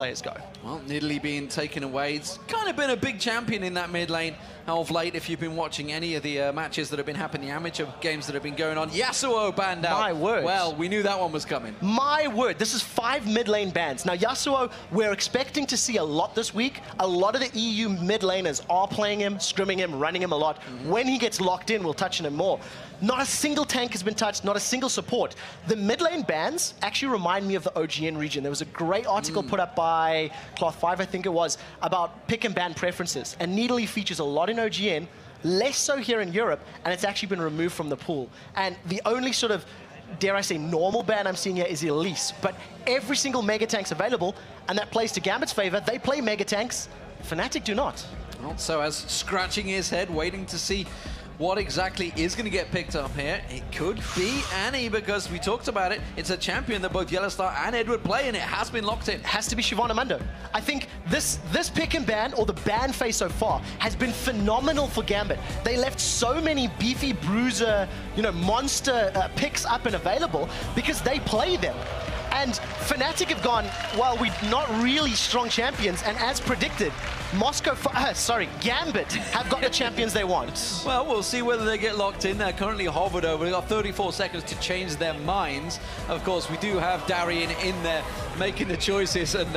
players go. Well, Nidalee being taken away. It's kind of been a big champion in that mid lane of late. If you've been watching any of the matches that have been happening, the amateur games that have been going on. Yasuo banned out. My word. Well, we knew that one was coming. My word. This is 5 mid lane bans. Now, Yasuo, we're expecting to see a lot this week. A lot of the EU mid laners are playing him, scrimming him, running him a lot. When he gets locked in, we'll touch on him more. Not a single tank has been touched, not a single support. The mid lane bans actually remind me of the OGN region. There was a great article put up by Cloth 5, I think it was, about pick and ban preferences. And Nidalee features a lot in OGN, less so here in Europe, and it's actually been removed from the pool. And the only sort of, dare I say, normal ban I'm seeing here is Elise. But every single mega tank's available, and that plays to Gambit's favor. They play mega tanks. Fnatic do not. Well, so as scratching his head, waiting to see what exactly is going to get picked up here. It could be Annie, because we talked about it. It's a champion that both Yellowstar and Edward play, and it has been locked in. It has to be Shyvana Mundo. I think this pick and ban, or the ban phase so far, has been phenomenal for Gambit. They left so many beefy bruiser, monster picks up and available because they play them. And Fnatic have gone, well, we're not really strong champions, and as predicted, Gambit have got the champions they want. Well, we'll see whether they get locked in. They're currently hovered over. They've got 34 seconds to change their minds. Of course, we do have Darian in there making the choices, and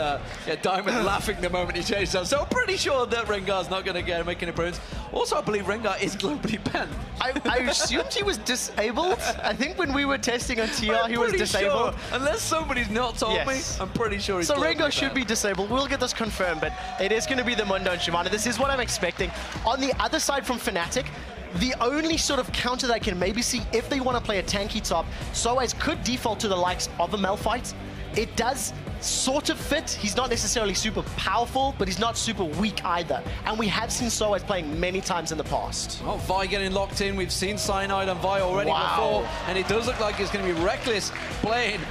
Diamond laughing the moment he changed them. So I'm pretty sure that Rengar's not going to make an appearance. Also, I believe Rengar is globally banned. I assumed he was disabled. I think when we were testing on TR, he was disabled. Sure. Unless somebody's not told me, I'm pretty sure he's globally Rengar should be disabled. We'll get this confirmed, but it is going to be the Mundo and Shyvana. This is what I'm expecting. On the other side from Fnatic, the only sort of counter that I can maybe see if they want to play a tanky top, Soaz could default to the likes of a Malphite. It does sort of fit. He's not necessarily super powerful, but he's not super weak either. And we have seen Soaz playing many times in the past. Oh, Vi getting locked in. We've seen Cyanide on Vi already before, and it does look like it's going to be Reckless playing.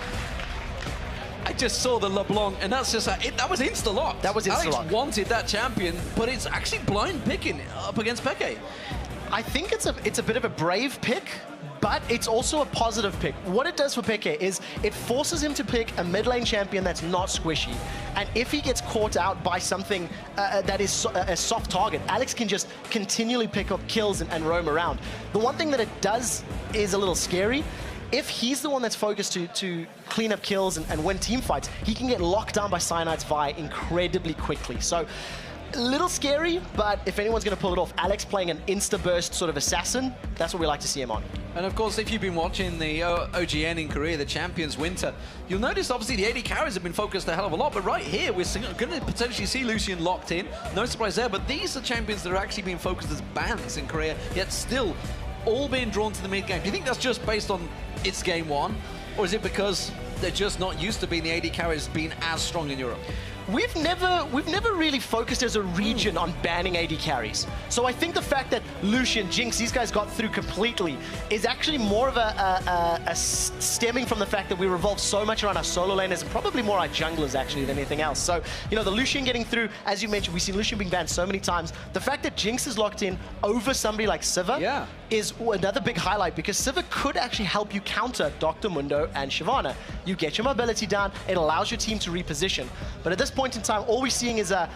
I just saw the LeBlanc, and that's just that was insta-locked. That was insta-locked. Alex wanted that champion, but it's actually blind picking up against Peke. I think it's a bit of a brave pick, but it's also a positive pick. What it does for Peke is it forces him to pick a mid lane champion that's not squishy. And if he gets caught out by something that is a soft target, Alex can just continually pick up kills and roam around. The one thing that it does is a little scary. If he's the one that's focused to clean up kills and win team fights, he can get locked down by Cyanide's Vi incredibly quickly. So, a little scary, but if anyone's going to pull it off, Alex playing an insta-burst sort of assassin, that's what we like to see him on. And of course, if you've been watching the OGN in Korea, the Champions Winter, you'll notice obviously the AD carries have been focused a hell of a lot, but right here, we're going to potentially see Lucian locked in. No surprise there, but these are champions that are actually being focused as bans in Korea, yet still all being drawn to the mid game. Do you think that's just based on it's game one, or is it because they're just not used to being the AD carries being as strong in Europe? We've never really focused as a region on banning AD carries. So I think the fact that Lucian, Jinx, these guys got through completely is actually more of a stemming from the fact that we revolve so much around our solo laners and probably more our junglers actually than anything else. So, the Lucian getting through, as you mentioned, we've seen Lucian being banned so many times. The fact that Jinx is locked in over somebody like Sivir is another big highlight, because Sivir could actually help you counter Dr. Mundo and Shyvana. You get your mobility down, it allows your team to reposition. But at this point in time, all we're seeing is a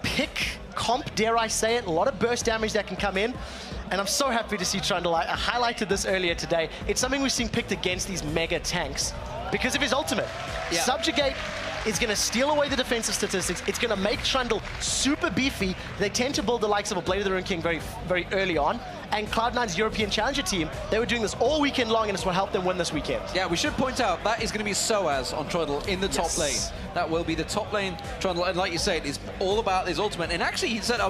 pick comp, dare I say it, a lot of burst damage that can come in. And I'm so happy to see Trundle. I highlighted this earlier today. It's something we've seen picked against these mega tanks because of his ultimate. Subjugate is going to steal away the defensive statistics. It's going to make Trundle super beefy. They tend to build the likes of a Blade of the Ruined King very, very early on. And Cloud9's European Challenger team, they were doing this all weekend long, and it's what helped them win this weekend. Yeah, we should point out that is going to be Soaz on Trundle in the top lane. That will be the top lane Trundle, and like you said, it's all about his ultimate. And actually, he said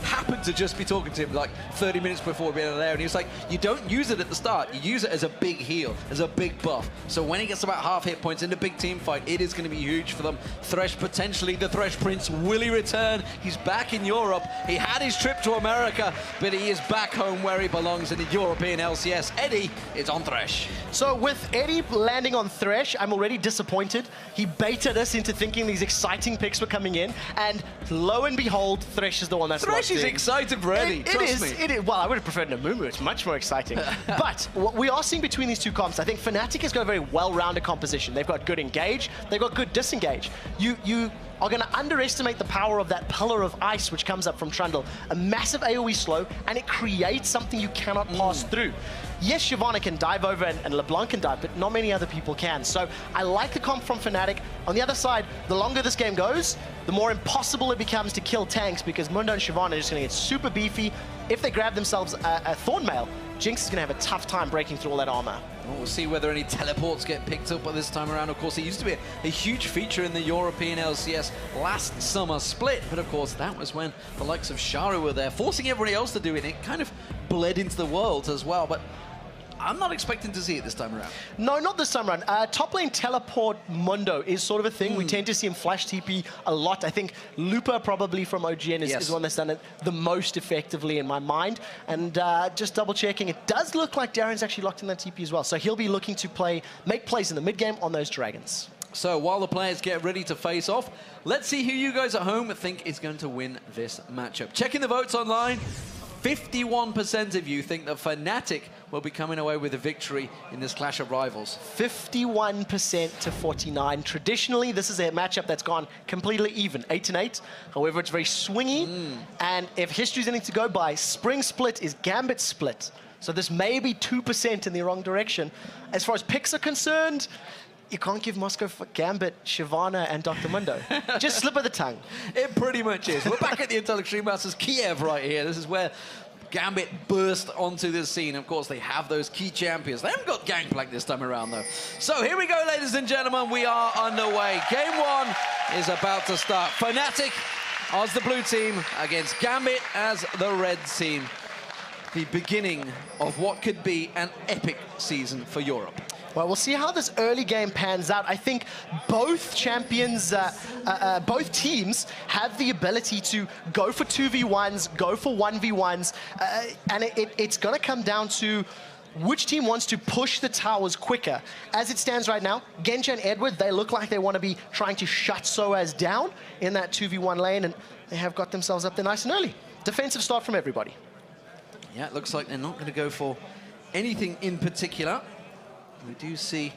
happened to just be talking to him like 30 minutes before we were there, and he was like, you don't use it at the start, you use it as a big heal, as a big buff. So when he gets about half hit points in the big team fight, it is going to be huge for them. Thresh potentially, the Thresh Prince, will he return? He's back in Europe. He had his trip to America, but he is back home where he belongs in the European LCS. Eddie is on Thresh. So with Eddie landing on Thresh, I'm already disappointed. He baited us into thinking these exciting picks were coming in, and lo and behold, Thresh is the one that's Thresh is excited for Eddie, trust me. It is. Well, I would have preferred Namumu. It's much more exciting. But what we are seeing between these two comps, I think Fnatic has got a very well-rounded composition. They've got good engage, they've got good disengage. You are going to underestimate the power of that pillar of ice which comes up from Trundle. A massive AoE slow, and it creates something you cannot pass through. Yes, Shyvana can dive over and LeBlanc can dive, but not many other people can. So I like the comp from Fnatic. On the other side, the longer this game goes, the more impossible it becomes to kill tanks because Mundo and Shyvana are just going to get super beefy. If they grab themselves a Thornmail, Jinx is going to have a tough time breaking through all that armor. Well, we'll see whether any teleports get picked up this time around. Of course, it used to be a huge feature in the European LCS last summer split, but of course that was when the likes of Sharu were there, forcing everybody else to do it. It kind of bled into the world as well, but I'm not expecting to see it this time around. No, not this time around. Top lane teleport Mundo is sort of a thing. We tend to see him flash TP a lot. I think Lupa probably from OGN is one that's done it the most effectively in my mind. And just double checking, it does look like Darren's actually locked in that TP as well. So he'll be looking to make plays in the mid game on those dragons. So while the players get ready to face off, let's see who you guys at home think is going to win this matchup. Checking the votes online, 51% of you think that Fnatic will be coming away with a victory in this clash of rivals. 51% to 49. Traditionally, this is a matchup that's gone completely even, 8-8. However, it's very swingy. And if history's anything to go by, Spring Split is Gambit Split. So this may be 2% in the wrong direction. As far as picks are concerned, you can't give Moscow for Gambit, Shyvana, and Dr. Mundo. Just slip of the tongue. It pretty much is. We're back at the Intel Extreme Masters Kiev right here. This is where Gambit burst onto the scene. Of course, they have those key champions. They haven't got Gangplank this time around, though. So here we go, ladies and gentlemen. We are underway. Game 1 is about to start. Fnatic as the blue team against Gambit as the red team. The beginning of what could be an epic season for Europe. Well, we'll see how this early game pans out. I think both champions, both teams have the ability to go for 2v1s, go for 1v1s, and it's going to come down to which team wants to push the towers quicker. As it stands right now, Genji and Edward, they look like they want to be trying to shut Soaz down in that 2v1 lane, and they have got themselves up there nice and early. Defensive start from everybody. Yeah, it looks like they're not going to go for anything in particular. We do see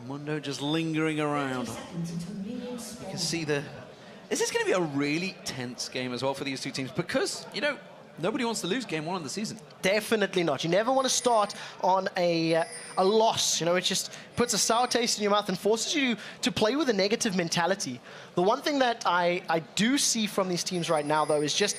Mundo just lingering around. You can see Is this going to be a really tense game as well for these two teams? Because, you know, nobody wants to lose game 1 of the season. Definitely not. You never want to start on a loss. You know, it just puts a sour taste in your mouth and forces you to play with a negative mentality. The one thing that I do see from these teams right now, though, is just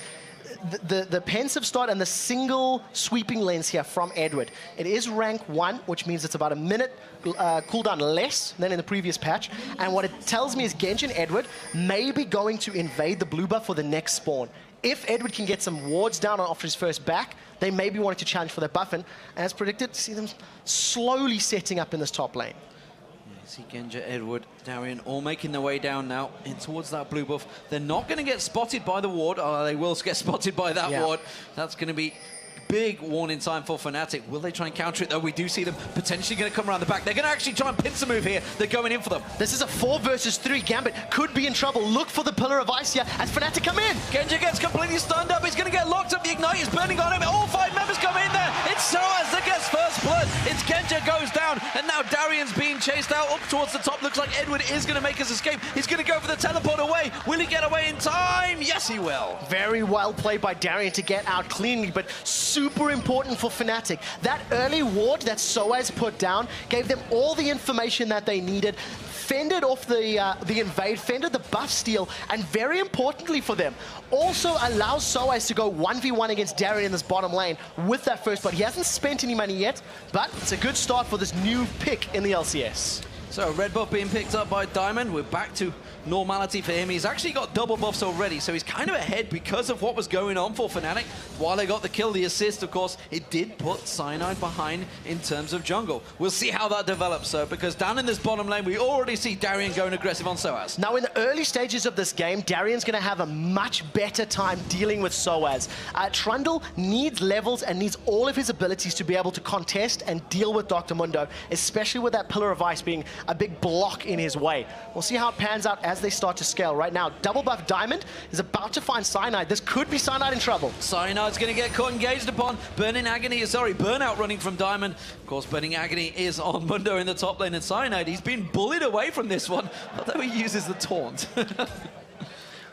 the pensive start and the single sweeping lens here from Edward. It is rank 1, which means it's about a minute cooldown less than in the previous patch. And what it tells me is Genji and Edward may be going to invade the blue buff for the next spawn. If Edward can get some wards down after his first back, they may be wanting to challenge for that buff. And as predicted, see them slowly setting up in this top lane. See Genji, Edward, Darien all making their way down now in towards that blue buff. They're not going to get spotted by the ward. They will get spotted by that ward. That's going to be big warning time for Fnatic. Will they try and counter it, though? We do see them potentially going to come around the back. They're going to actually try and pincer move here. They're going in for them. This is a 4 versus 3. Gambit could be in trouble. Look for the pillar of ice here as Fnatic come in. Genji gets completely stunned up. He's going to get locked up. The Ignite is burning on him. All 5 members come in there. It's Soaz that gets first blood. It's Genji goes down, and now Darian's being chased out up towards the top. Looks like Edward is going to make his escape. He's going to go for the teleport away. Will he get away in time? Yes, he will. Very well played by Darien to get out cleanly, but super important for Fnatic. That early ward that Soaz put down gave them all the information that they needed, fended off the invade, fended the buff steal, and very importantly for them, also allows Soaz to go 1v1 against Darien in this bottom lane with that first blood. He hasn't spent any money yet, but it's a good start for this new pick in the LCS. So red buff being picked up by Diamond. We're back to normality for him. He's actually got double buffs already, so he's kind of ahead because of what was going on for Fnatic. While they got the kill, the assist, of course, it did put Cyanide behind in terms of jungle. We'll see how that develops, though, because down in this bottom lane, we already see Darien going aggressive on Soaz. Now, in the early stages of this game, Darien's going to have a much better time dealing with Soaz. Trundle needs levels and needs all of his abilities to be able to contest and deal with Dr. Mundo, especially with that Pillar of Ice being a big block in his way. We'll see how it pans out as they start to scale. Right now, double buff Diamond is about to find Cyanide. This could be Cyanide in trouble. Cyanide's going to get caught engaged upon. Burnout running from Diamond. Of course, Burning Agony is on Mundo in the top lane, and Cyanide, he's been bullied away from this one, although he uses the taunt.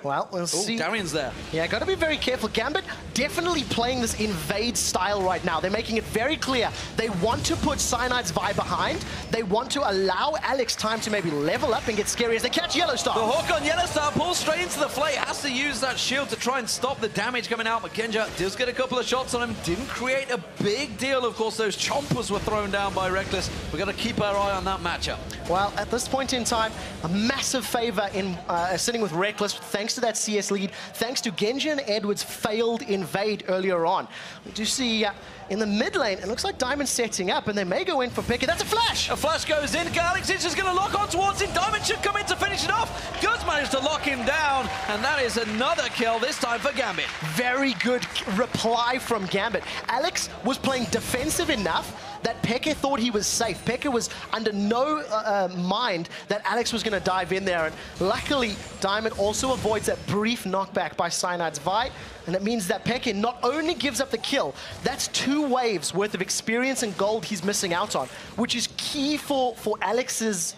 Well, we'll see. Darian's there. Yeah, got to be very careful. Gambit definitely playing this invade style right now. They're making it very clear. They want to put Cyanide's Vi behind. They want to allow Alex time to maybe level up and get scary as they catch Yellowstar. The hook on Yellowstar pulls straight into the flay. Has to use that shield to try and stop the damage coming out. But Genja does get a couple of shots on him. Didn't create a big deal. Of course, those chompers were thrown down by Reckless. We've got to keep our eye on that matchup. Well, at this point in time, a massive favor in sitting with Reckless, thanks to that CS lead, thanks to Genja and Edwards' failed invade earlier on. We do see in the mid lane, it looks like Diamond setting up, and they may go in for Picker. That's a flash! A flash goes in. Alex is just going to lock on towards him. Diamond should come in to finish it off. Goods managed to lock him down, and that is another kill, this time for Gambit. Very good reply from Gambit. Alex was playing defensive enough that Peke thought he was safe. Peke was under no mind that Alex was going to dive in there, and luckily Diamond also avoids that brief knockback by Cyanide's Vi, and it means that Peke not only gives up the kill, that's 2 waves worth of experience and gold he's missing out on, which is key for Alex's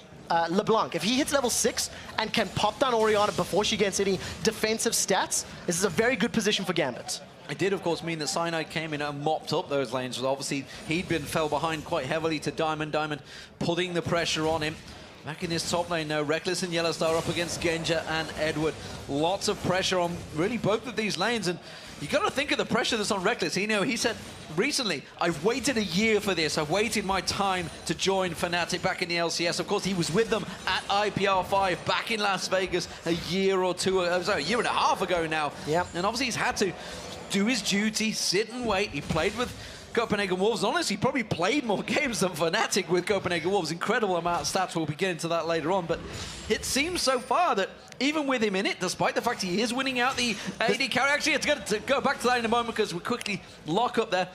LeBlanc. If he hits level 6 and can pop down Orianna before she gets any defensive stats, this is a very good position for Gambit. It did, of course, mean that Cyanide came in and mopped up those lanes. Obviously, he'd been fell behind quite heavily to Diamond. Diamond putting the pressure on him. Back in this top lane now, Reckless and Yellowstar up against Genja and Edward. Lots of pressure on really both of these lanes, and you got to think of the pressure that's on Reckless. He said recently, I've waited a year for this. I've waited my time to join Fnatic back in the LCS. Of course, he was with them at IPR 5 back in Las Vegas a year or two, sorry, a year and a half ago now. Yep. And obviously he's had to do his duty, sit and wait. He played with Copenhagen Wolves. Honestly, he probably played more games than Fnatic with Copenhagen Wolves. Incredible amount of stats. We'll be getting to that later on. But it seems so far that even with him in it, despite the fact he is winning out the AD carry, actually, it's going to go back to that in a moment because we quickly lock up there.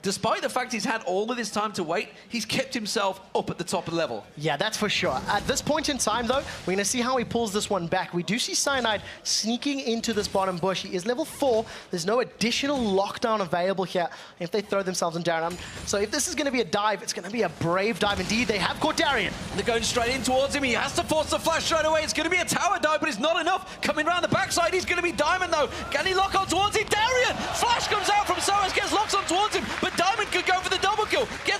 Despite the fact he's had all of this time to wait, he's kept himself up at the top of the level. Yeah, that's for sure. At this point in time, though, we're going to see how he pulls this one back. We do see Cyanide sneaking into this bottom bush. He is level 4. There's no additional lockdown available here if they throw themselves in Darien. So if this is going to be a dive, it's going to be a brave dive indeed. They have caught Darien. They're going straight in towards him. He has to force the flash straight away. It's going to be a tower dive, but it's not enough. Coming around the backside, he's going to be Diamond, though. Can he lock on towards him? Darien! Flash comes out from Soas, gets locked on towards him, but Diamond could go for the double kill. Get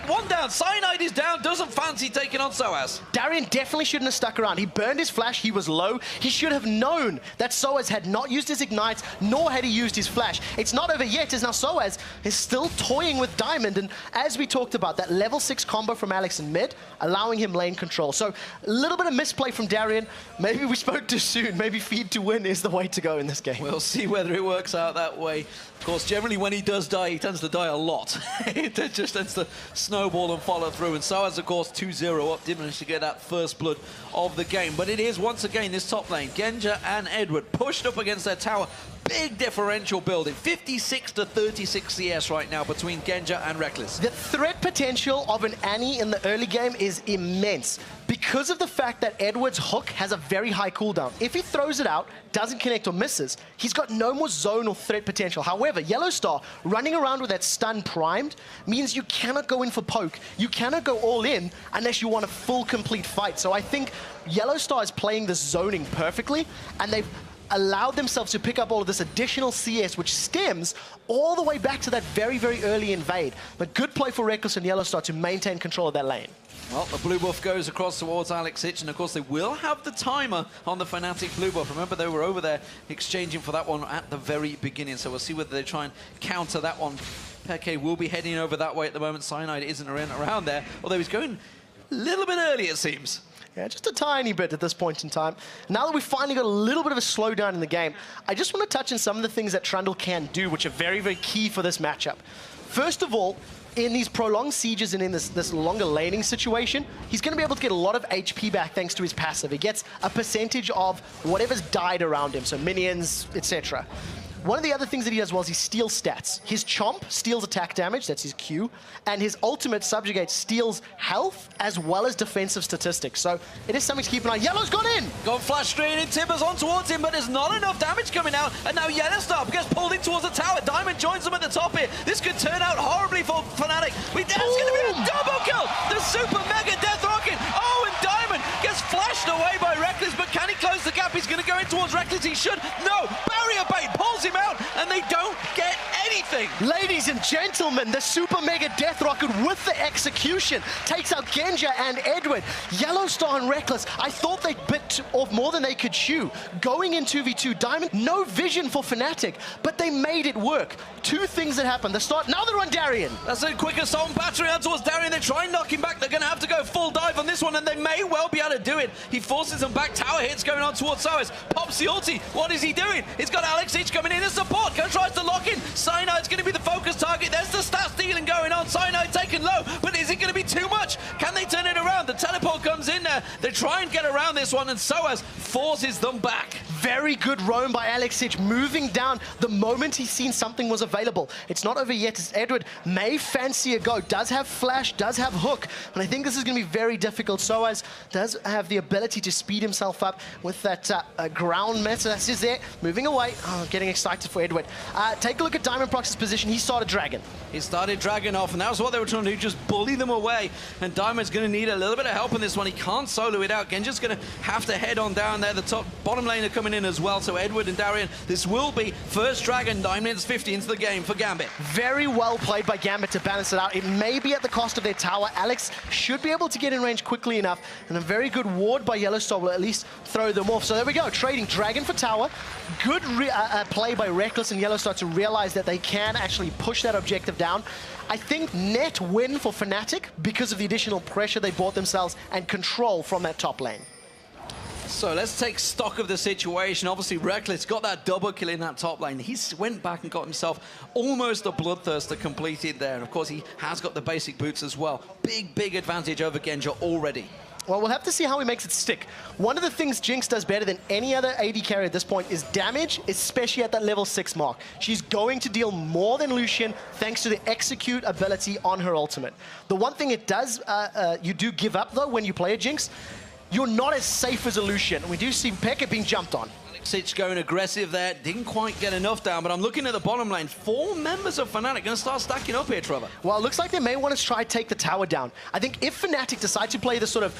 one down. Cyanide is down. Doesn't fancy taking on Soas. Darien definitely shouldn't have stuck around. He burned his flash. He was low. He should have known that Soas had not used his ignites, nor had he used his flash. It's not over yet, as now Soas is still toying with Diamond. And as we talked about, that level 6 combo from Alex in mid, allowing him lane control. So a little bit of misplay from Darien. Maybe we spoke too soon. Maybe feed to win is the way to go in this game. We'll see whether it works out that way. Of course, generally when he does die, he tends to die a lot. It just tends to snowball and follow through. And Soas, of course, 2-0 up, did manage to get that first blood of the game. But it is, once again, this top lane, Genja and Edward pushed up against their tower. Big differential building, 56 to 36 CS right now between Genja and Reckless. The threat potential of an Annie in the early game is immense because of the fact that Edward's hook has a very high cooldown. If he throws it out, doesn't connect or misses, he's got no more zone or threat potential. However, Yellowstar running around with that stun primed means you cannot go in for poke. You cannot go all in unless you want a full complete fight. So I think Yellowstar is playing this zoning perfectly, and they've allowed themselves to pick up all of this additional CS, which stems all the way back to that very, very early invade. But good play for Reckless and Yellowstar to maintain control of that lane. Well, the blue buff goes across towards Alex Hitch, and of course they will have the timer on the Fnatic blue buff. Remember, they were over there exchanging for that one at the very beginning, so we'll see whether they try and counter that one. Peke will be heading over that way at the moment. Cyanide isn't around there, although he's going a little bit early, it seems. Yeah, just a tiny bit at this point in time. Now that we've finally got a little bit of a slowdown in the game, I just want to touch on some of the things that Trundle can do, which are very, very key for this matchup. First of all, in these prolonged sieges and in this longer laning situation, he's going to be able to get a lot of HP back thanks to his passive. He gets a percentage of whatever's died around him, so minions, etc. One of the other things that he does well is he steals stats. His Chomp steals attack damage, that's his Q, and his ultimate Subjugate steals health as well as defensive statistics. So it is something to keep an eye on. Yellow's gone in! Got flash straight in, Timbers on towards him, but there's not enough damage coming out, and now Yellowstar gets pulled in towards the tower. Diamond joins them at the top here. This could turn out horribly for Fnatic. That's going to be a double kill! The super mega death rocket! Oh, and Diamond gets flashed away by Reckless, but can he close the gap? He's going to go in towards Reckless. He should. No! Barrier bait pulls him out, and they don't get anything. Ladies and gentlemen, the super mega death rocket with the execution takes out Genja and Edward. Yellowstar and Reckless, I thought they bit off more than they could chew. Going in 2v2, Diamond, no vision for Fnatic, but they made it work. Two things that happened. The start, now they're on Darien. That's a quick assault and battery out towards Darien. They try and knock him back. They're going to have to go full dive on this one, and they may well be able to do it. He forces them back. Tower hits going on towards Soas. Pops the ulti. What is he doing? He's got Alex H coming in as support. Tries to lock in. Cyanide's going to be the focus target. There's the stat stealing going on. Cyanide taken low, but is it going to be too much? Can they turn it around? The teleport comes in there. They try and get around this one, and Soas forces them back. Very good roam by Alex H, moving down the moment he's seen something was available. It's not over yet. As Edward may fancy a go. Does have flash, does have hook, but I think this is going to be very difficult. Soas does have the ability to speed himself up with that ground meta. That's just there. Moving away. Oh, getting excited for Edward. Take a look at Diamond Prox's position. He started Dragon. He started Dragon off, and that was what they were trying to do, just bully them away. And Diamond's going to need a little bit of help in this one. He can't solo it out. Genja's going to have to head on down there. The top bottom lane are coming in as well, so Edward and Darien, this will be first Dragon, 9 minutes 50 into the game for Gambit. Very well played by Gambit to balance it out. It may be at the cost of their tower. Alex should be able to get in range quickly enough, and a very good ward by Yellowstar will at least throw them off. So there we go, trading Dragon for tower. Good play by Reckless and Yellowstar to realize that they can actually push that objective down. I think net win for Fnatic because of the additional pressure they brought themselves and control from that top lane. So let's take stock of the situation. Obviously, Reckless got that double kill in that top lane. He went back and got himself almost a Bloodthirster completed there. And of course, he has got the basic boots as well. Big advantage over Genja already. Well, we'll have to see how he makes it stick. One of the things Jinx does better than any other AD carry at this point is damage, especially at that level 6 mark. She's going to deal more than Lucian thanks to the execute ability on her ultimate. The one thing it does, you do give up though when you play a Jinx, you're not as safe as a Lucian. We do see Pekka being jumped on. Sitch going aggressive there, didn't quite get enough down, but I'm looking at the bottom lane. 4 members of Fnatic going to start stacking up here, Trevor. Well, it looks like they may want to try take the tower down. I think if Fnatic decide to play this sort of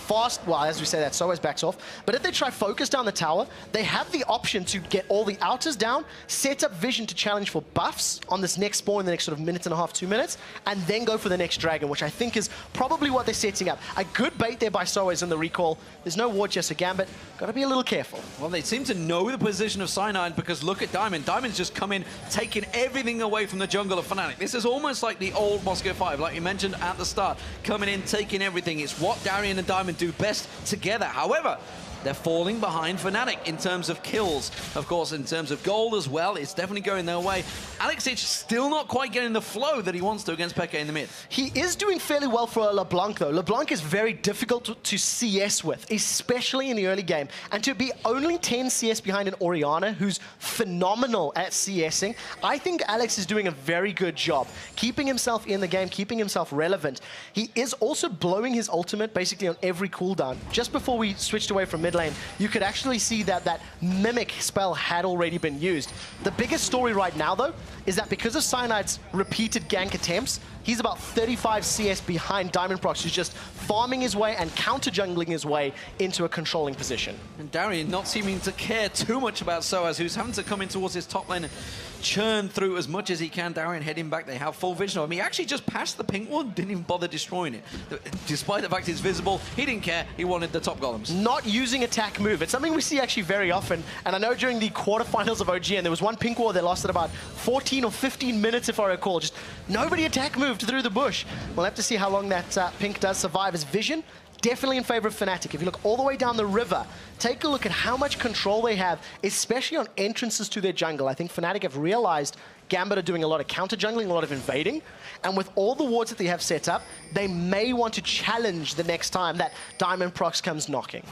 fast, well, as we say that, Soas backs off, but if they try focus down the tower, they have the option to get all the outers down, set up vision to challenge for buffs on this next spawn in the next sort of minute and a half, 2 minutes, and then go for the next dragon, which I think is probably what they're setting up. A good bait there by Soas in the recall. There's no ward just a Gambit. Got to be a little careful. Well, they seem to know the position of Cyanide because look at Diamond. Diamond's just come in, taking everything away from the jungle of Fnatic. This is almost like the old Moscow 5, like you mentioned at the start. Coming in, taking everything. It's what Darien and Diamond do best together. However, they're falling behind Fnatic in terms of kills. Of course, in terms of gold as well, it's definitely going their way. Alex H still not quite getting the flow that he wants to against Pekka in the mid. He is doing fairly well for LeBlanc, though. LeBlanc is very difficult to CS with, especially in the early game. And to be only 10 CS behind an Orianna, who's phenomenal at CSing, I think Alex is doing a very good job, keeping himself in the game, keeping himself relevant. He is also blowing his ultimate basically on every cooldown. Just before we switched away from mid lane, you could actually see that that Mimic spell had already been used. The biggest story right now, though, is that because of Cyanide's repeated gank attempts, he's about 35 CS behind Diamond Prox, who's just farming his way and counter-jungling his way into a controlling position. And Darien not seeming to care too much about Soas, who's having to come in towards his top lane and churn through as much as he can. Darien heading back. They have full vision of him. He actually just passed the pink one, didn't even bother destroying it. Despite the fact it's visible, he didn't care. He wanted the top golems. Not using attack move. It's something we see actually very often. And I know during the quarterfinals of OGN, there was one pink ward that lasted about 14 or 15 minutes, if I recall. Just nobody attack moved through the bush. We'll have to see how long that pink does survive. His vision, definitely in favor of Fnatic. If you look all the way down the river, take a look at how much control they have, especially on entrances to their jungle. I think Fnatic have realized Gambit are doing a lot of counter-jungling, a lot of invading, and with all the wards that they have set up, they may want to challenge the next time that Diamond Prox comes knocking.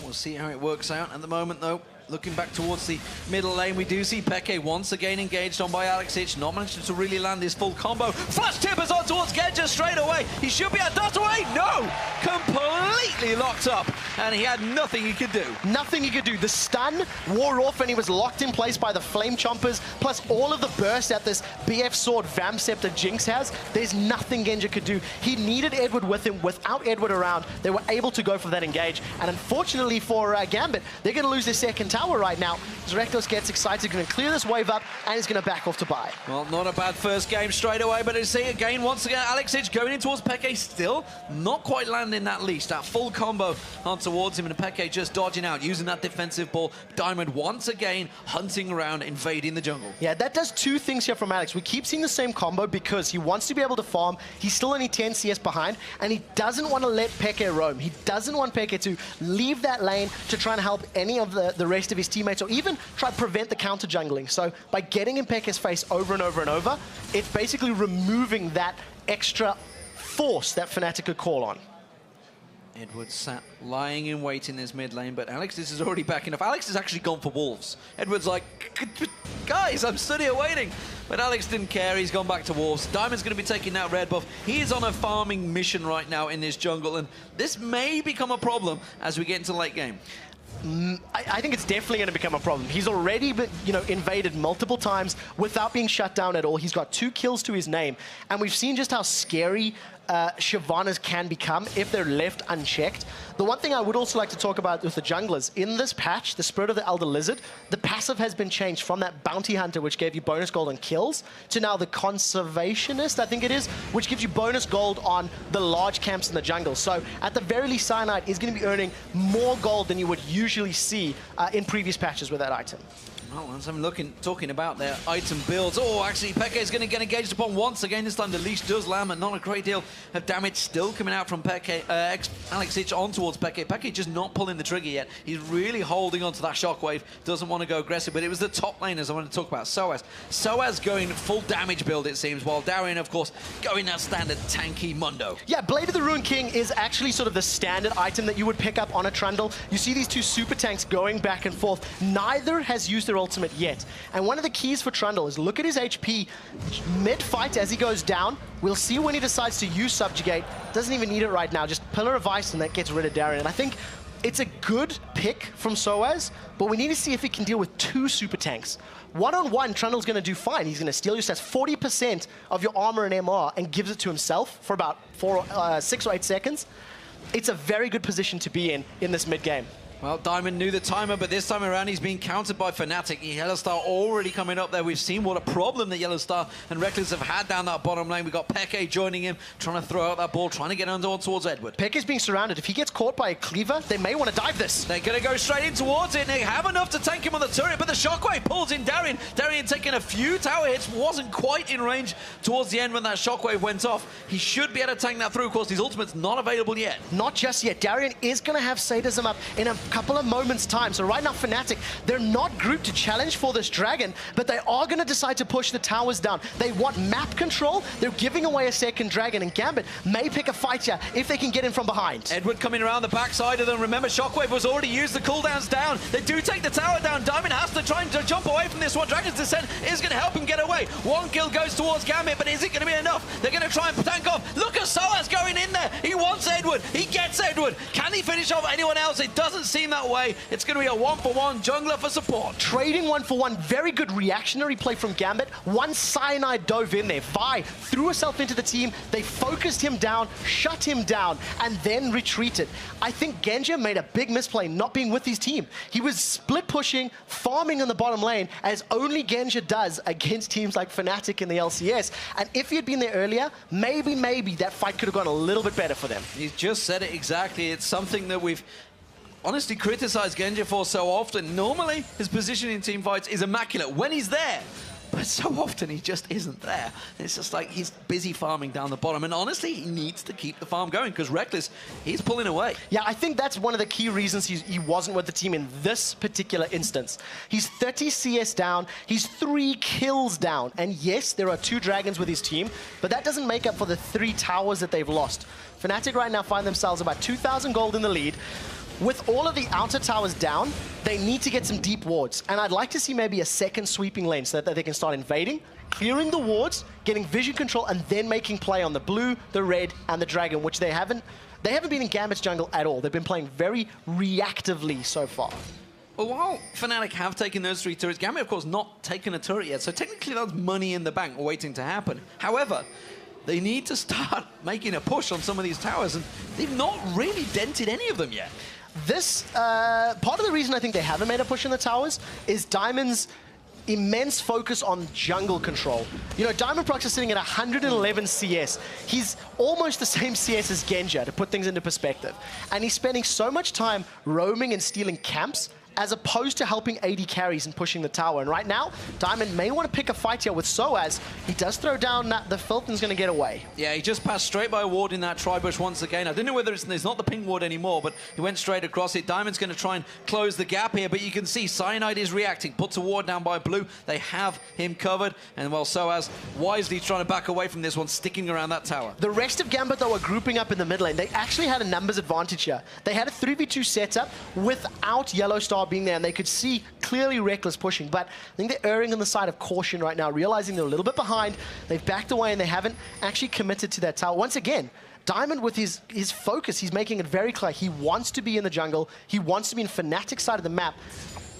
We'll see how it works out at the moment, though. Looking back towards the middle lane, we do see Peke once again engaged on by Alexic, not managing to really land his full combo. Flash tippers on towards Genja straight away. He should be at dot away. No! Completely locked up, and he had nothing he could do. Nothing he could do. The stun wore off and he was locked in place by the Flame Chompers, plus all of the burst that this BF Sword Vamp Scepter Jinx has. There's nothing Genja could do. He needed Edward with him. Without Edward around, they were able to go for that engage, and unfortunately for Gambit, they're going to lose their second tower right now. As Rektos gets excited, going to clear this wave up, and he's going to back off to buy. Well, not a bad first game straight away, but you see again, once again, Alexic going in towards Peke, still not quite landing that leash, that full combo on towards him, and Peke just dodging out, using that defensive ball. Diamond once again hunting around, invading the jungle. Yeah, that does two things here from Alex. We keep seeing the same combo because he wants to be able to farm. He's still only 10 CS behind, and he doesn't want to let Peke roam. He doesn't want Peke to leave that lane to try and help any of the rest of his teammates, or even try to prevent the counter jungling. So by getting in Peke's face over and over and over, it's basically removing that extra force that Fnatic could call on. Edward sat lying in wait in this mid lane, but Alex, this is already backing up. Alex has actually gone for wolves. Edward's like, guys, I'm stood here waiting. But Alex didn't care, he's gone back to wolves. Diamond's going to be taking that red buff. He is on a farming mission right now in this jungle, and this may become a problem as we get into late game. I think it's definitely going to become a problem. He's already been, invaded multiple times without being shut down at all. He's got 2 kills to his name, and we've seen just how scary Shyvanas can become if they're left unchecked. The one thing I would also like to talk about with the junglers, in this patch, the Spirit of the Elder Lizard, the passive has been changed from that Bounty Hunter, which gave you bonus gold on kills, to now the Conservationist, I think it is, which gives you bonus gold on the large camps in the jungle. So at the very least, Cyanide is going to be earning more gold than you would usually see in previous patches with that item. Well, as I'm talking about their item builds. Oh, actually, Peke is going to get engaged upon once again. This time the leash does land, but not a great deal of damage still coming out from Peke. Alexic on towards Peke. Peke just not pulling the trigger yet. He's really holding on to that shockwave. Doesn't want to go aggressive, but it was the top laners I want to talk about. Soaz going full damage build, it seems, while Darian, of course, going that standard tanky Mundo. Yeah, Blade of the Ruined King is actually sort of the standard item that you would pick up on a Trundle. You see these 2 super tanks going back and forth. Neither has used their ultimate yet. And one of the keys for Trundle is look at his HP mid-fight as he goes down. We'll see when he decides to use Subjugate. Doesn't even need it right now. Just Pillar of Ice, and that gets rid of Darian. And I think it's a good pick from Soaz, but we need to see if he can deal with 2 super tanks. One-on-one, Trundle's going to do fine. He's going to steal your stats, 40% of your armor and MR, and gives it to himself for about 6 or 8 seconds. It's a very good position to be in this mid-game. Well, Diamond knew the timer, but this time around he's being countered by Fnatic. Yellowstar already coming up there. We've seen what a problem that Yellowstar and Reckless have had down that bottom lane. We've got Peke joining him, trying to throw out that ball, trying to get on towards Edward. Peke's being surrounded. If he gets caught by a cleaver, they may want to dive this. They're going to go straight in towards it, and they have enough to tank him on the turret, but the shockwave pulls in Darian. Darian taking a few tower hits, wasn't quite in range towards the end when that shockwave went off. He should be able to tank that through. Of course, his ultimate's not available yet. Not just yet. Darian is going to have sadism up in a couple of moments' time. So right now, Fnatic, they're not grouped to challenge for this dragon, but they are going to decide to push the towers down. They want map control. They're giving away a second dragon, and Gambit may pick a fight here if they can get in from behind. Edward coming around the backside of them. Remember, Shockwave was already used. The cooldown's down. They do take the tower down. Diamond has to try and jump away from this one. Dragon's Descent is going to help him get away. 1 kill goes towards Gambit, but is it going to be enough? They're going to try and tank off. Look at Soaz going in there. He wants Edward. He gets Edward. Can he finish off anyone else? It doesn't seem that way. It's going to be a 1-for-1 jungler for support. Trading 1-for-1. Very good reactionary play from Gambit. Once Cyanide dove in there, Vi threw herself into the team. They focused him down, shut him down, and then retreated. I think Genja made a big misplay not being with his team. He was split pushing, farming in the bottom lane, as only Genja does against teams like Fnatic in the LCS. And if he had been there earlier, maybe that fight could have gone a little bit better for them. He's just said it exactly. It's something that we've honestly criticized Genja for so often. Normally, his position in team fights is immaculate when he's there. But so often he just isn't there. It's just like he's busy farming down the bottom. And honestly, he needs to keep the farm going because Reckless, he's pulling away. Yeah, I think that's one of the key reasons he wasn't with the team in this particular instance. He's 30 CS down. He's 3 kills down. And yes, there are 2 dragons with his team, but that doesn't make up for the 3 towers that they've lost. Fnatic right now find themselves about 2,000 gold in the lead. with all of the outer towers down, they need to get some deep wards. And I'd like to see maybe a second sweeping lane so that they can start invading, clearing the wards, getting vision control, and then making play on the blue, the red, and the dragon, which they haven't been in Gambit's jungle at all. They've been playing very reactively so far. Well, while Fnatic have taken those 3 turrets, Gambit, of course, not taken a turret yet, so technically that's money in the bank waiting to happen. However, they need to start making a push on some of these towers, and they've not really dented any of them yet. This, part of the reason I think they haven't made a push in the towers is Diamond's immense focus on jungle control. You know, Diamond Prox is sitting at 111 CS. He's almost the same CS as Genja, to put things into perspective. And he's spending so much time roaming and stealing camps as opposed to helping AD carries and pushing the tower. And right now, Diamond may want to pick a fight here with Soaz. He does throw down that the Filton's going to get away. Yeah, he just passed straight by a ward in that tri-bush once again. I didn't know whether it's not the pink ward anymore, but he went straight across it. Diamond's going to try and close the gap here, but you can see Cyanide is reacting. Puts a ward down by blue. They have him covered. And well, Soaz wisely trying to back away from this one, sticking around that tower. The rest of Gambit, though, are grouping up in the mid lane. They actually had a numbers advantage here. They had a 3v2 setup without Yellow Star being there, and they could see clearly Reckless pushing, but I think they're erring on the side of caution right now, realizing they're a little bit behind. They've backed away and they haven't actually committed to that tower. Once again, Diamond with his focus, he's making it very clear. He wants to be in the jungle. He wants to be in Fnatic's side of the map,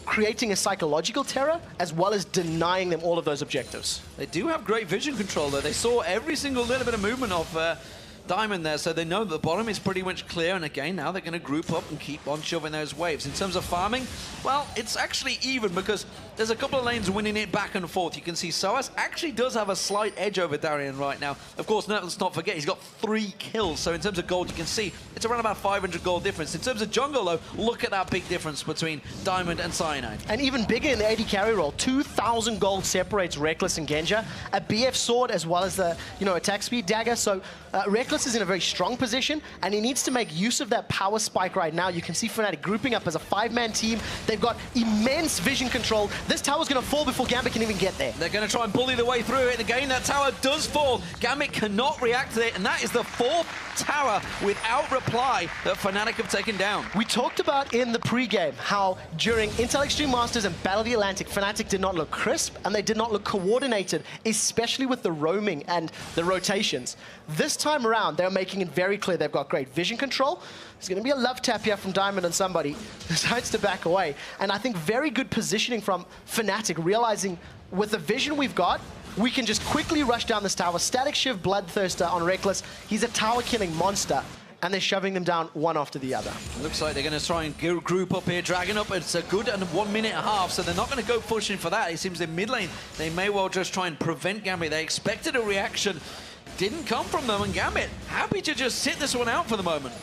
creating a psychological terror as well as denying them all of those objectives. They do have great vision control though. They saw every single little bit of movement of Diamond there, so they know that the bottom is pretty much clear, and again, now they're going to group up and keep on shoving those waves. In terms of farming, well, it's actually even because there's a couple of lanes winning it back and forth. You can see Soaz actually does have a slight edge over Darien right now. Of course, let's not forget, he's got 3 kills, so in terms of gold, you can see it's around about 500 gold difference. In terms of jungle, though, look at that big difference between Diamond and Cyanide. And even bigger in the AD carry role, 2,000 gold separates Reckless and Genja, a BF sword as well as the, attack speed dagger, so Reckless is in a very strong position, and he needs to make use of that power spike right now. You can see Fnatic grouping up as a 5-man team. They've got immense vision control. This tower's going to fall before Gambit can even get there. They're going to try and bully the way through it. Again, that tower does fall. Gambit cannot react to it, and that is the 4th tower without reply that Fnatic have taken down. We talked about in the pregame how during Intel Extreme Masters and Battle of the Atlantic, Fnatic did not look crisp and they did not look coordinated, especially with the roaming and the rotations. This time around, they're making it very clear they've got great vision control. There's going to be a love tap here from Diamond and somebody decides to back away. And I think very good positioning from Fnatic, realizing with the vision we've got, we can just quickly rush down this tower. Static Shiv Bloodthirster on Reckless. He's a tower-killing monster. And they're shoving them down one after the other. Looks like they're going to try and group up here, dragging up. It's a good 1.5 minutes, so they're not going to go pushing for that. It seems in mid lane, they may well just try and prevent Gambit. They expected a reaction. Didn't come from them, and Gambit happy to just sit this one out for the moment.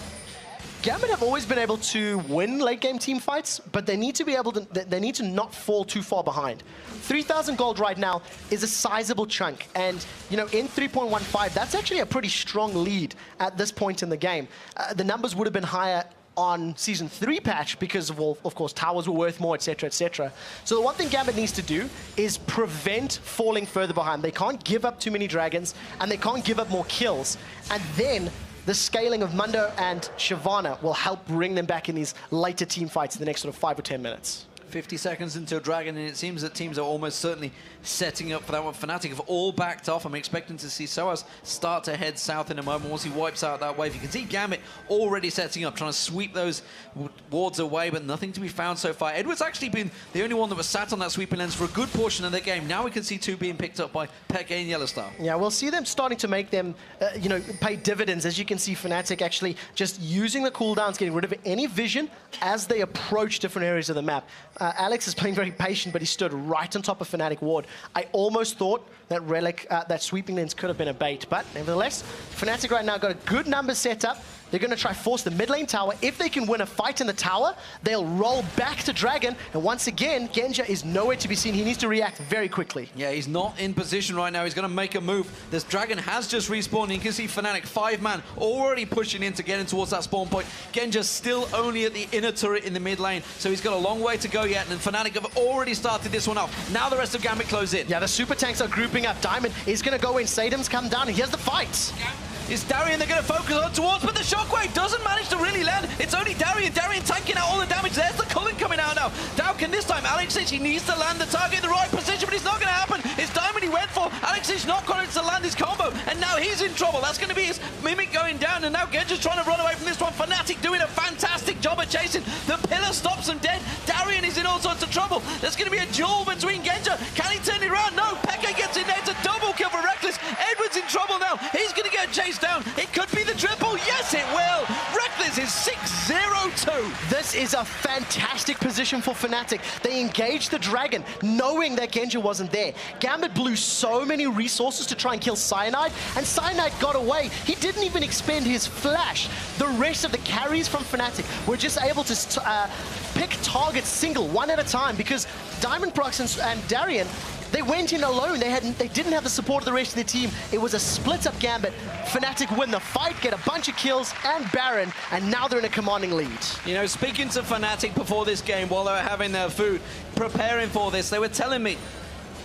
Gambit have always been able to win late game team fights, but they need to be able to, they need to not fall too far behind. 3,000 gold right now is a sizable chunk, and in 3.15, that's actually a pretty strong lead at this point in the game. The numbers would have been higher on Season 3 patch because of course, towers were worth more, etc., etc. So the one thing Gambit needs to do is prevent falling further behind. They can't give up too many dragons, and they can't give up more kills. And then the scaling of Mundo and Shyvana will help bring them back in these later team fights in the next sort of 5 or 10 minutes. 50 seconds into a dragon, and it seems that teams are almost certainly setting up for that one. Fnatic have all backed off. I'm expecting to see Soaz start to head south in a moment once he wipes out that wave. You can see Gambit already setting up, trying to sweep those wards away, but nothing to be found so far. Edward's actually been the only one that was sat on that sweeping lens for a good portion of the game. Now we can see 2 being picked up by Pekka and Yellowstar. Yeah, we'll see them starting to make them, pay dividends. As you can see, Fnatic actually just using the cooldowns, getting rid of any vision as they approach different areas of the map. Alex is playing very patient, but he stood right on top of Fnatic ward. I almost thought that Relic, that sweeping lens could have been a bait, but nevertheless, Fnatic right now got a good number set up. They're going to try force the mid lane tower. If they can win a fight in the tower, they'll roll back to Dragon. And once again, Genja is nowhere to be seen. He needs to react very quickly. Yeah, he's not in position right now. He's going to make a move. This Dragon has just respawned. You can see Fnatic, 5-man, already pushing in to get in towards that spawn point. Genja's still only at the inner turret in the mid lane, so he's got a long way to go yet. And Fnatic have already started this one off. Now the rest of Gambit close in. Yeah, the super tanks are grouping up. Diamond is going to go in. Sadom's come down, and here's the fight. It's Darien they're going to focus on towards, but the Shockwave doesn't manage to really land. It's only Darien. Darien tanking out all the damage. There's the Cullen coming out now. Dowkin this time. Alexich, he needs to land the target in the right position, but it's not going to happen. It's Diamond he went for. Alexich not managed to land his combo, and now he's in trouble. That's going to be his Mimic going down, and now Genja's trying to run away from this one. Fnatic doing a fantastic job at chasing. The pillar stops him dead. Darien is in all sorts of trouble. There's going to be a duel between Genja. Can he turn it around? No. Peke gets in there. It's a double kill for Reckless. Edward's in trouble now. He's going to get chased down. It could be the triple. Yes, it will. Reckless is 6-0-2. This is a fantastic position for Fnatic. They engaged the Dragon, knowing that Genja wasn't there. Gambit blew so many resources to try and kill Cyanide, and Cyanide got away. He didn't even expend his flash. The rest of the carries from Fnatic were just able to pick targets single, one at a time, because Diamond Prox and Darien, they went in alone. They didn't have the support of the rest of the team. It was a split-up Gambit. Fnatic win the fight, get a bunch of kills and Baron, and now they're in a commanding lead. You know, speaking to Fnatic before this game, while they were having their food, preparing for this, they were telling me,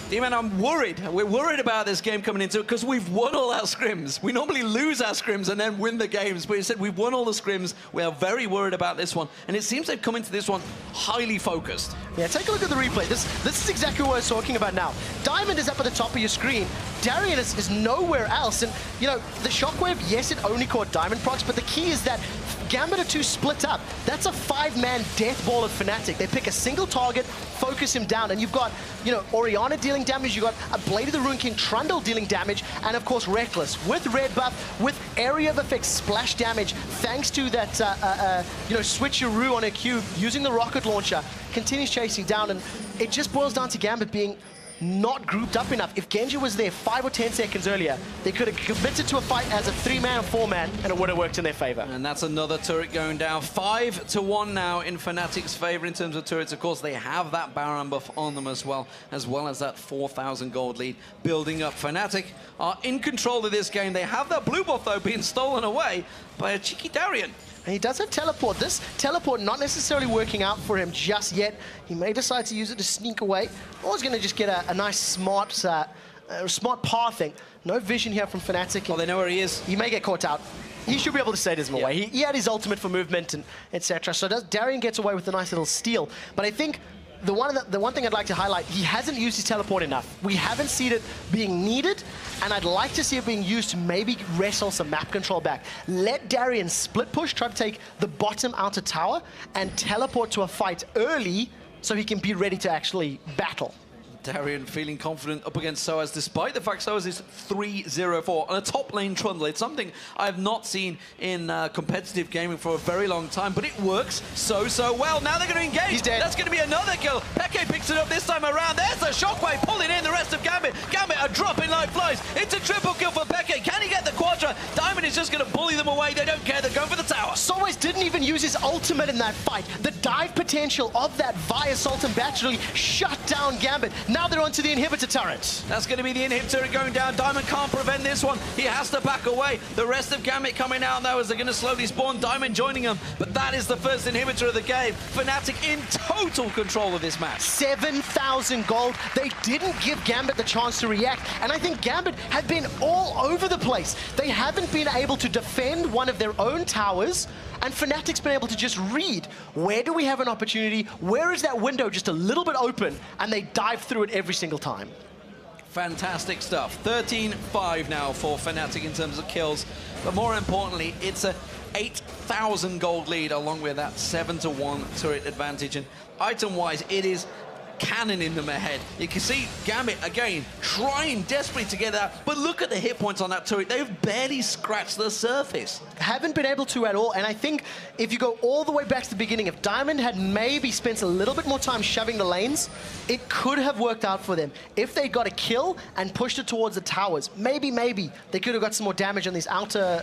D-Man, I'm worried. We're worried about this game coming into it because we've won all our scrims. We normally lose our scrims and then win the games. But he said we've won all the scrims. We are very worried about this one. And it seems they've come into this one highly focused. Yeah, take a look at the replay. This is exactly what I was talking about now. Diamond is up at the top of your screen. Darien is nowhere else. And, you know, the Shockwave, yes, it only caught Diamond Prox, but the key is that Gambit are two split up. That's a 5-man death ball of Fnatic. They pick a single target, focus him down, and you've got, you know, Orianna dealing damage, you've got a Blade of the Rune King Trundle dealing damage, and of course Reckless with red buff, with area of effect splash damage, thanks to that, you know, switcheroo on a cube, using the rocket launcher, continues chasing down, and it just boils down to Gambit being not grouped up enough. If Genji was there 5 or 10 seconds earlier, they could have committed to a fight as a 3-man or 4-man, and it would have worked in their favor. And that's another turret going down. 5-1 now in Fnatic's favor in terms of turrets. Of course, they have that Baron buff on them as well as that 4,000 gold lead building up. Fnatic are in control of this game. They have that blue buff, though, being stolen away by a cheeky Darien. And he does have teleport. This teleport not necessarily working out for him just yet. He may decide to use it to sneak away, or he's going to just get a nice smart pathing. No vision here from Fnatic. Oh, they know where he is. He may get caught out. He should be able to save his away. He had his ultimate for movement and etc. So Darien gets away with a nice little steal. But I think the one thing I'd like to highlight, he hasn't used his teleport enough. We haven't seen it being needed, and I'd like to see it being used to maybe wrestle some map control back. Let Darien split push, try to take the bottom outer tower, and teleport to a fight early so he can be ready to actually battle. Darien feeling confident up against Soaz, despite the fact Soaz is 3-0-4 on a top lane Trundle. It's something I have not seen in competitive gaming for a very long time, but it works so well. Now they're going to engage. He's dead. That's going to be another kill. Peke picks it up this time around. There's the Shockwave pulling in the rest of Gambit. Gambit are dropping like flies. It's a triple kill for Peke. Can he get the Quadra? Diamond is just going to bully them away. They don't care. They're going for the tower. Soaz didn't even use his ultimate in that fight. The dive potential of that Via Sultan battery shut down Gambit. Now they're onto the inhibitor turret. That's going to be the inhibitor turret going down. Diamond can't prevent this one. He has to back away. The rest of Gambit coming out now as they're going to slowly spawn. Diamond joining them. But that is the first inhibitor of the game. Fnatic in total control of this match. 7,000 gold. They didn't give Gambit the chance to react. And I think Gambit have been all over the place. They haven't been able to defend one of their own towers. And Fnatic's been able to just read, where do we have an opportunity? Where is that window just a little bit open? And they dive through it every single time. Fantastic stuff. 13-5 now for Fnatic in terms of kills. But more importantly, it's a 8,000 gold lead along with that 7-1 turret advantage. And item-wise, it is cannoning them ahead. You can see Gambit, again, trying desperately to get that, but look at the hit points on that turret. They've barely scratched the surface. Haven't been able to at all, and I think if you go all the way back to the beginning, if Diamond had maybe spent a little bit more time shoving the lanes, it could have worked out for them. If they got a kill and pushed it towards the towers, maybe they could have got some more damage on these outer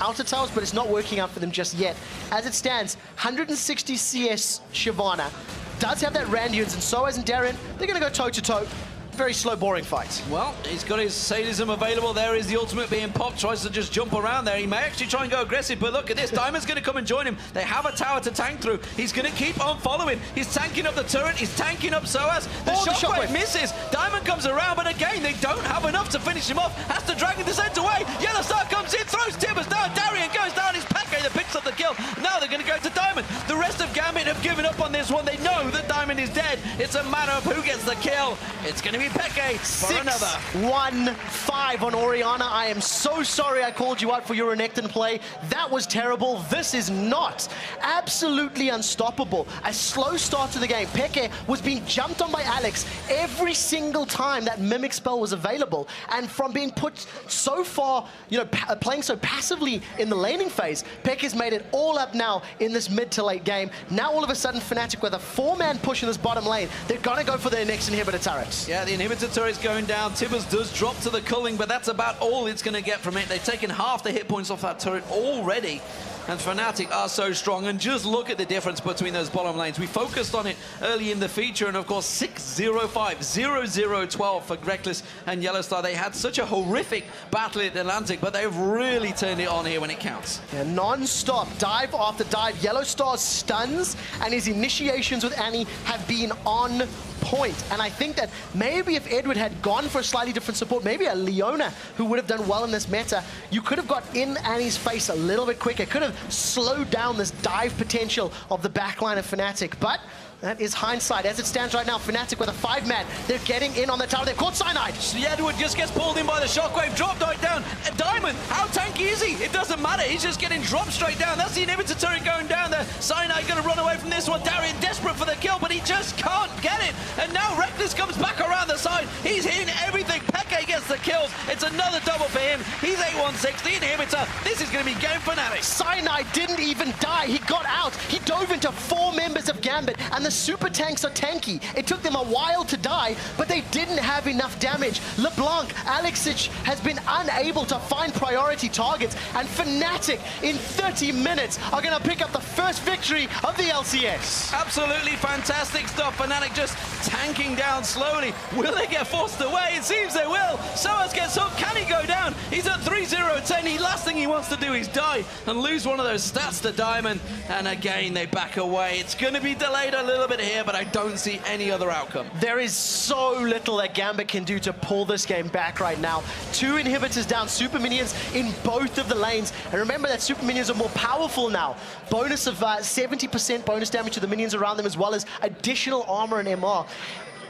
towers, but it's not working out for them just yet. As it stands, 160 CS Shyvana does have that Randuin's, and Soaz and Darien, they're going to go toe-to-toe. Very slow, boring fight. Well, he's got his sadism available. There is the ultimate being popped. Tries to just jump around there. He may actually try and go aggressive, but look at this. Diamond's going to come and join him. They have a tower to tank through. He's going to keep on following. He's tanking up the turret. He's tanking up Soaz. The Shockwave misses. Diamond comes around, but again, they don't have enough to finish him off. Has to drag him to center away. Yellow Star comes in, throws goes Tibbers down. Darian goes down. It's Peke that picks up the kill. Now they're going to go to Diamond. The rest of Gambit have given up on this one. They know that Diamond is dead. It's a matter of who gets the kill. It's going to be Peke for another. 6-1-5 on Orianna. I am so sorry I called you out for your Renekton play. That was terrible. This is not. Absolutely unstoppable. A slow start to the game. Peke was being jumped on by Alex every single time that Mimic spell was available. And from being put so far, you know, playing so passively in the laning phase, Peke's made it all up now in this mid to late game. Now all of a sudden Fnatic with a 4-man push in this bottom lane, they're gonna go for their next inhibitor turret. Yeah, the inhibitor turret's going down. Tibbers does drop to the culling, but that's about all it's gonna get from it. They've taken half the hit points off that turret already. And Fnatic are so strong, and just look at the difference between those bottom lanes. We focused on it early in the feature, and of course 6-0-5, 0-0-12 for Reckless and Yellowstar. They had such a horrific battle at Atlantic, but they've really turned it on here when it counts. Yeah, non-stop, dive after dive. Yellowstar's stuns and his initiations with Annie have been on point. And I think that maybe if Edward had gone for a slightly different support, maybe a Leona who would have done well in this meta, you could have got in Annie's face a little bit quicker, could have slowed down this dive potential of the backline of Fnatic. But that is hindsight. As it stands right now, Fnatic with a 5-man. They're getting in on the tower. They've caught Cyanide. Edward just gets pulled in by the shockwave. Drop right down. Diamond, how tanky is he? It doesn't matter. He's just getting dropped straight down. That's the inhibitor turret going down there. Cyanide going to run away from this one. Darian desperate for the kill, but he just can't get it. And now Reckless comes back around the side. He's hitting everything. Peke gets the kills. It's another double for him. He's 8-1-6. The inhibitor. This is going to be game Fnatic. Cyanide didn't even die. He got out. He dove into 4 members of Gambit, and the super tanks are tanky. It took them a while to die, but they didn't have enough damage. LeBlanc, Alexic has been unable to find priority targets, and Fnatic in 30 minutes are going to pick up the first victory of the LCS. Absolutely fantastic stuff. Fnatic just tanking down slowly. Will they get forced away? It seems they will. Soaz gets hooked. Can he go down? He's at 3-0-10. The last thing he wants to do is die and lose one of those stats to Diamond. And again, they back away. It's going to be delayed a little bit here, but I don't see any other outcome. There is so little that Gambit can do to pull this game back right now. 2 inhibitors down, super minions in both of the lanes. And remember that super minions are more powerful now. Bonus of 70% bonus damage to the minions around them, as well as additional armor and MR.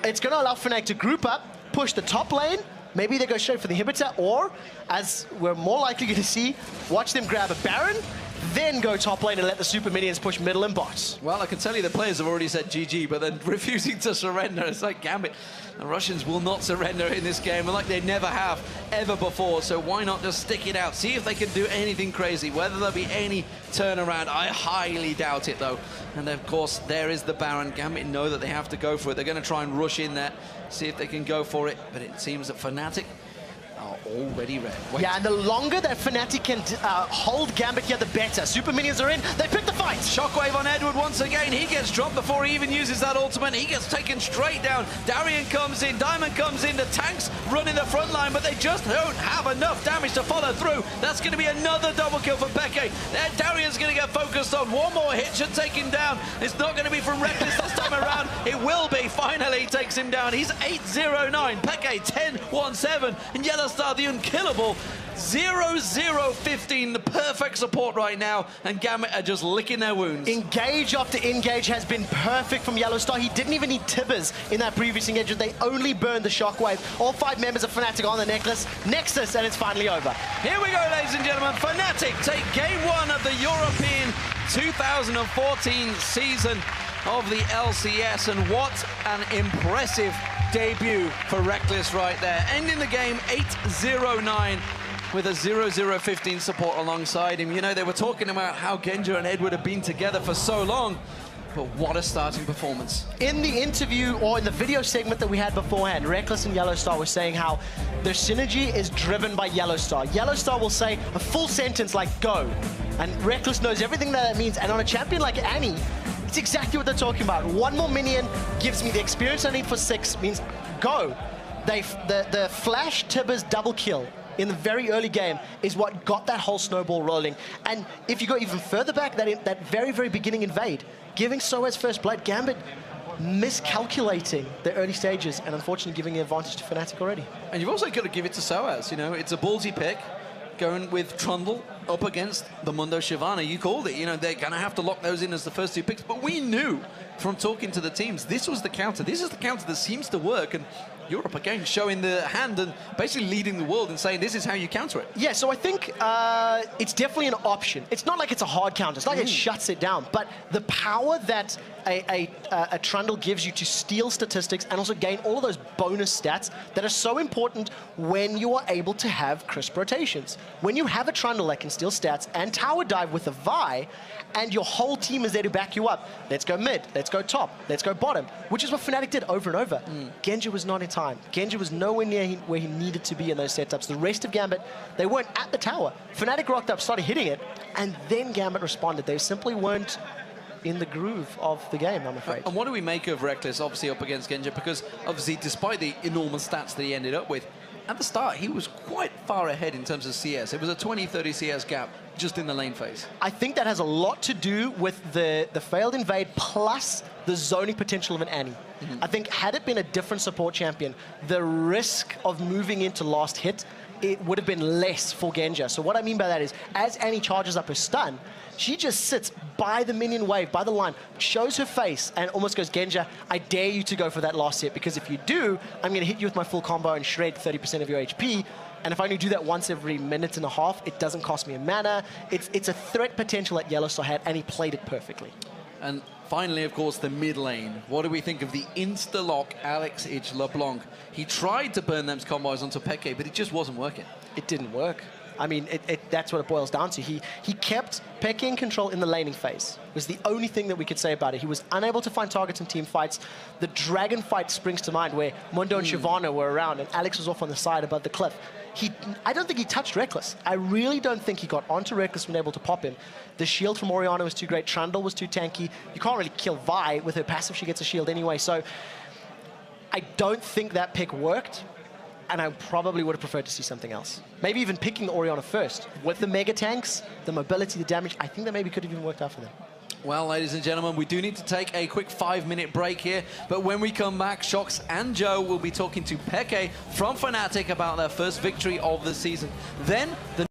It's going to allow Fnatic to group up, push the top lane. Maybe they go straight for the inhibitor, or, as we're more likely going to see, watch them grab a Baron, then go top lane and let the super minions push middle and bot. Well, I can tell you the players have already said GG, but then refusing to surrender. It's like Gambit. The Russians will not surrender in this game, and like they never have ever before. So why not just stick it out? See if they can do anything crazy, whether there'll be any turnaround. I highly doubt it, though. And of course, there is the Baron. Gambit know that they have to go for it. They're going to try and rush in there, see if they can go for it. But it seems that Fnatic are already red. Wait. Yeah, and the longer that Fnatic can hold Gambit here, the better. Super minions are in. They pick the fight. Shockwave on Edward once again. He gets dropped before he even uses that ultimate. He gets taken straight down. Darian comes in. Diamond comes in. The tanks run in the front line, but they just don't have enough damage to follow through. That's going to be another double kill for Peke. There, Darian's going to get focused on. One more hit should take him down. It's not going to be from Reckless this time around. It will be. Finally takes him down. He's 8-0-9. Peke 10-1-7. And Yellowstar, the unkillable, 0-0-15, the perfect support right now, and Gambit are just licking their wounds. Engage after engage has been perfect from Yellowstar. He didn't even need Tibbers in that previous engagement. They only burned the shockwave. All 5 members of Fnatic on the Nexus, and it's finally over. Here we go, ladies and gentlemen. Fnatic take game 1 of the European 2014 season of the LCS, and what an impressive debut for Reckless right there. Ending the game 8-0-9 with a 0-0-15 support alongside him. You know, they were talking about how Genja and Edward have been together for so long, but what a starting performance. In the interview, or in the video segment that we had beforehand, Reckless and Yellowstar were saying how their synergy is driven by Yellowstar. Yellowstar will say a full sentence like, go. And Reckless knows everything that means. And on a champion like Annie, it's exactly what they're talking about. 1 more minion gives me the experience I need for 6, means go. The Flash Tibbers double kill in the very early game is what got that whole snowball rolling. And if you go even further back, that very, very beginning invade, giving Soaz first blood, Gambit miscalculating the early stages and unfortunately giving the advantage to Fnatic already. And you've also got to give it to Soaz. You know, it's a ballsy pick. going with Trundle up against the Mundo Shyvana. You called it. You know, they're going to have to lock those in as the first 2 picks. But we knew from talking to the teams, this was the counter. This is the counter that seems to work. And Europe, again, showing the hand and basically leading the world and saying this is how you counter it. Yeah, so I think it's definitely an option. It's not like it's a hard counter. It's not like it shuts it down. But the power that a Trundle gives you to steal statistics and also gain all of those bonus stats that are so important when you are able to have crisp rotations. When you have a Trundle that can steal stats and tower dive with a Vi, and your whole team is there to back you up. Let's go mid, let's go top, let's go bottom, which is what Fnatic did over and over. Genji was not in time. Genji was nowhere near where he needed to be in those setups. The rest of Gambit, they weren't at the tower. Fnatic rocked up, started hitting it, and then Gambit responded. They simply weren't in the groove of the game, I'm afraid. And what do we make of Reckless, obviously, up against Genji? Because, obviously, despite the enormous stats that he ended up with, at the start, he was quite far ahead in terms of CS. It was a 20-30 CS gap just in the lane phase. I think that has a lot to do with the failed invade plus the zoning potential of an Annie. I think had it been a different support champion, the risk of moving into last hit, it would have been less for Genja. So what I mean by that is, as Annie charges up her stun, she just sits by the minion wave, by the line, shows her face, and almost goes, Genja, I dare you to go for that last hit, because if you do, I'm going to hit you with my full combo and shred 30% of your HP. And if I only do that once every minute and a half, it doesn't cost me a mana. It's a threat potential that Yellowstar had, and he played it perfectly. And finally, of course, the mid lane. What do we think of the insta-lock Alex Ich LeBlanc? He tried to burn them's combos onto Peke, but it just wasn't working. It didn't work. I mean, that's what it boils down to. He kept Peke in control in the laning phase. It was the only thing that we could say about it. He was unable to find targets in team fights. The dragon fight springs to mind where Mundo and Shyvana were around and Alex was off on the side above the cliff. I don't think he touched Reckless. I really don't think he got onto Reckless when able to pop him. The shield from Orianna was too great. Trundle was too tanky. You can't really kill Vi. With her passive, she gets a shield anyway. So I don't think that pick worked. And I probably would have preferred to see something else. Maybe even picking the Orianna first. With the mega tanks, the mobility, the damage, I think that maybe could have even worked out for them. Well, ladies and gentlemen, we do need to take a quick 5-minute break here. But when we come back, Shox and Joe will be talking to Peke from Fnatic about their first victory of the season. Then the